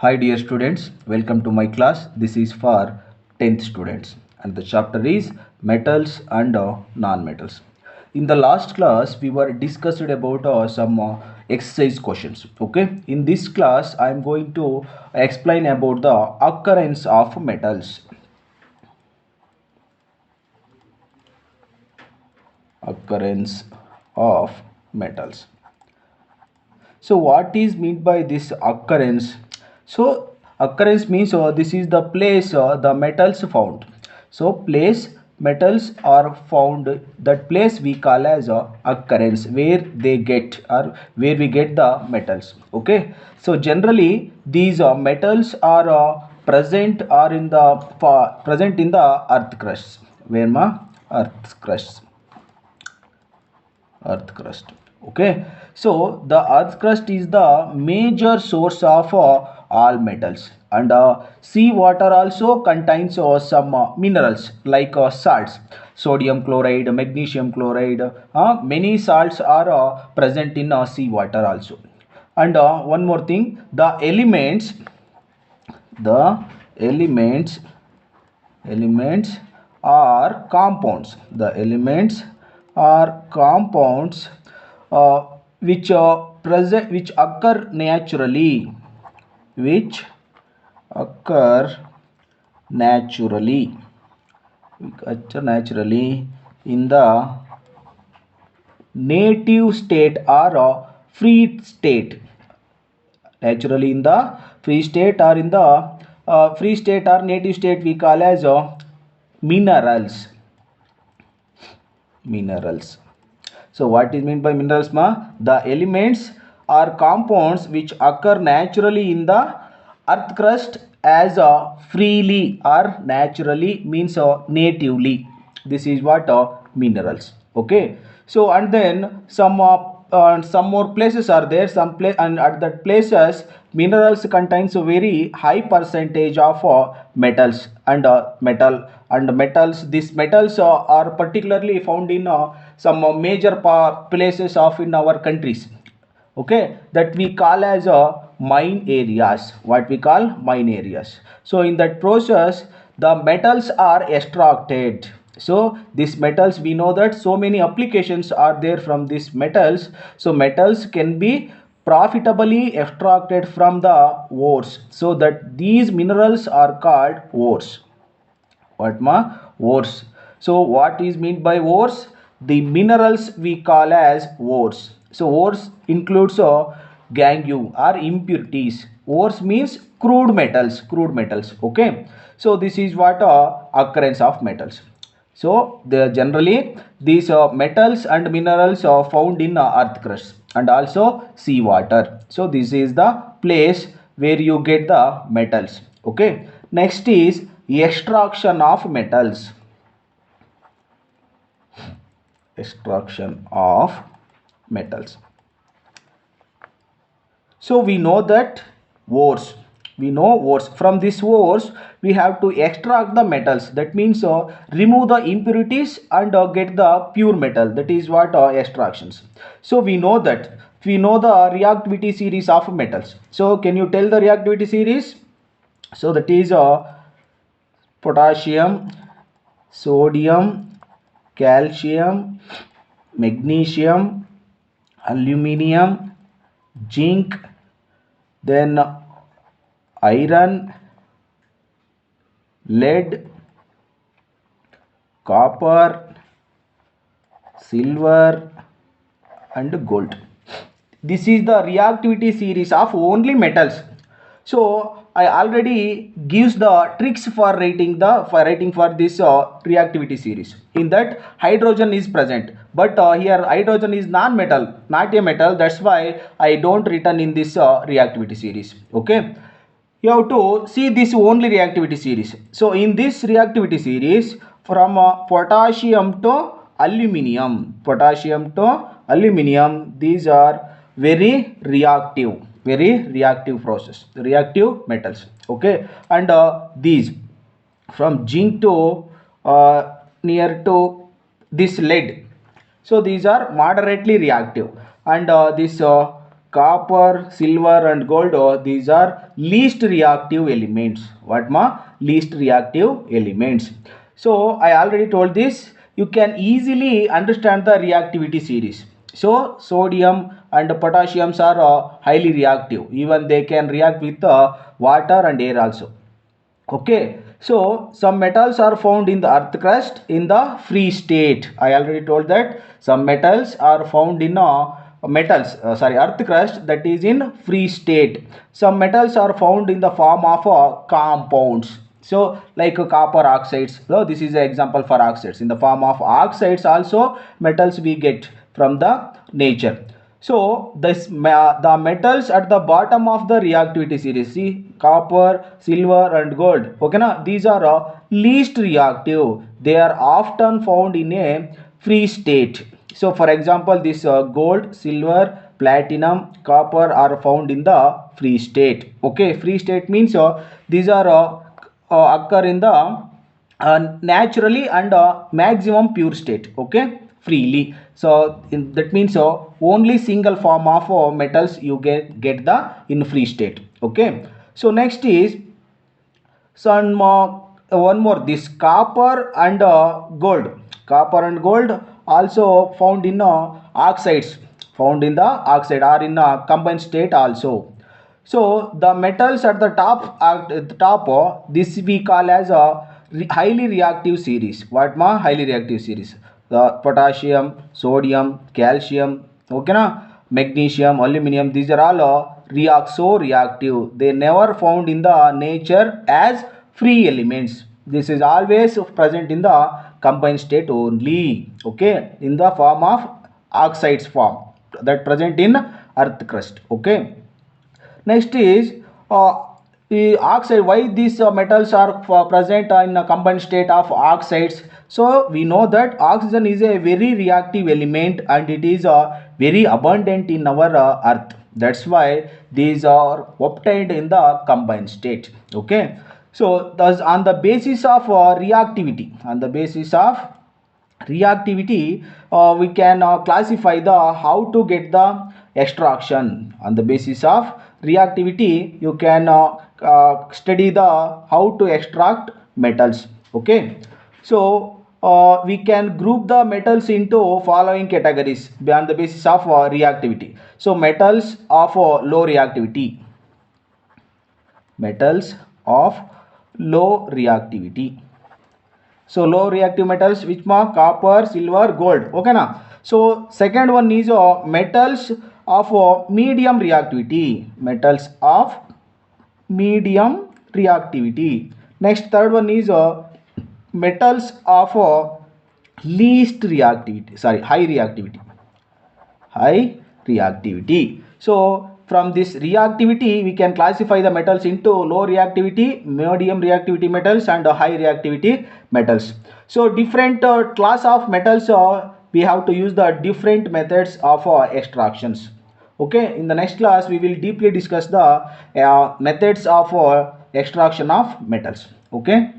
Hi dear students, welcome to my class. This is for 10th students and the chapter is metals and non-metals. In the last class we were discussed about some exercise questions. Okay, in this class I am going to explain about the occurrence of metals. Occurrence of metals. So what is meant by this occurrence? So occurrence means this is the place the metals found. So place metals are found, that place we call as occurrence, where they get or where we get the metals. Okay. So generally these metals are present or in the present in the earth crust. Where ma earth crust. Earth crust. Okay, so the earth crust is the major source of all metals, and sea water also contains some minerals like salts, sodium chloride, magnesium chloride. Many salts are present in sea water also. And one more thing, the elements are compounds. The elements are compounds which occur naturally, which occur naturally in the native state or free state. Naturally in the free state or in the free state or native state we call as minerals. So what is meant by minerals ma? The elements are compounds which occur naturally in the earth crust as freely or naturally, means natively. This is what minerals. Okay, so and then some more places are there, some place, and at that places minerals contains a very high percentage of metals and metals. These metals are particularly found in some major places of in our countries. Okay, that we call as mine areas. What we call mine areas. So in that process the metals are extracted. So these metals, we know that so many applications are there from these metals. So metals can be profitably extracted from the ores, so that these minerals are called ores. What ma? Ores. So what is meant by ores? The minerals we call as ores. So ores includes gangue or impurities. Ores means crude metals. Okay, so this is what occurrence of metals. So generally these metals and minerals are found in earth crust and also sea water. So this is the place where you get the metals. Okay, next is extraction of metals. Extraction of metals. So we know that ores. We know ores. From this ores, we have to extract the metals. That means remove the impurities and get the pure metal. That is what extractions. So we know that. We know the reactivity series of metals. So can you tell the reactivity series? So that is potassium, sodium, calcium, magnesium, aluminium, zinc, then iron, lead, copper, silver and gold. This is the reactivity series of only metals. So I already gives the tricks for writing for this reactivity series. In that hydrogen is present, but here hydrogen is non-metal, not a metal. That's why I don't written in this reactivity series. Okay, you have to see this only reactivity series. So in this reactivity series, from potassium to aluminum, these are very reactive process, reactive metals. Okay, and these from zinc to near to this lead, so these are moderately reactive. And this copper, silver and gold, these are least reactive elements. What ma? Least reactive elements. So I already told this. You can easily understand the reactivity series. So sodium and potassiums are highly reactive. Even they can react with water and air also. Okay, so some metals are found in the earth crust in the free state. I already told that some metals are found in earth crust, that is in free state. Some metals are found in the form of compounds. So like copper oxides. So this is an example for oxides. In the form of oxides also metals we get from the nature. So the metals at the bottom of the reactivity series, see copper, silver and gold. Okay, na? These are least reactive. They are often found in a free state. So for example, this gold, silver, platinum, copper are found in the free state. Okay, free state means these are occur in the naturally and maximum pure state. Okay, freely. So that means only single form of metals you get the in free state. Okay, so next is some one more, this copper and gold also found in oxides, found in the oxide or in combined state also. So the metals at the top, this we call as a highly reactive series. What ma? Highly reactive series. The potassium, sodium, calcium, okay na? Magnesium, aluminum, these are all so reactive. They never found in the nature as free elements. This is always present in the combined state only. Okay, in the form of oxides form that present in earth crust. Okay. Next is the oxide. Why these metals are present in a combined state of oxides? So we know that oxygen is a very reactive element and it is very abundant in our earth. That's why these are obtained in the combined state. Okay. So thus on the basis of reactivity, we can classify the how to get the extraction. On the basis of reactivity you can study the how to extract metals. Okay, so we can group the metals into following categories on the basis of reactivity. So metals of low reactivity, metals of low reactivity. So low reactive metals which ma? Copper, silver, gold. Okay na? So second one is metals of medium reactivity. Metals of medium reactivity. Next third one is metals of least reactivity. Sorry, high reactivity. High reactivity. So from this reactivity we can classify the metals into low reactivity, medium reactivity metals and high reactivity metals. So different class of metals we have to use the different methods of extractions. Okay, in the next class we will deeply discuss the methods of extraction of metals. Okay.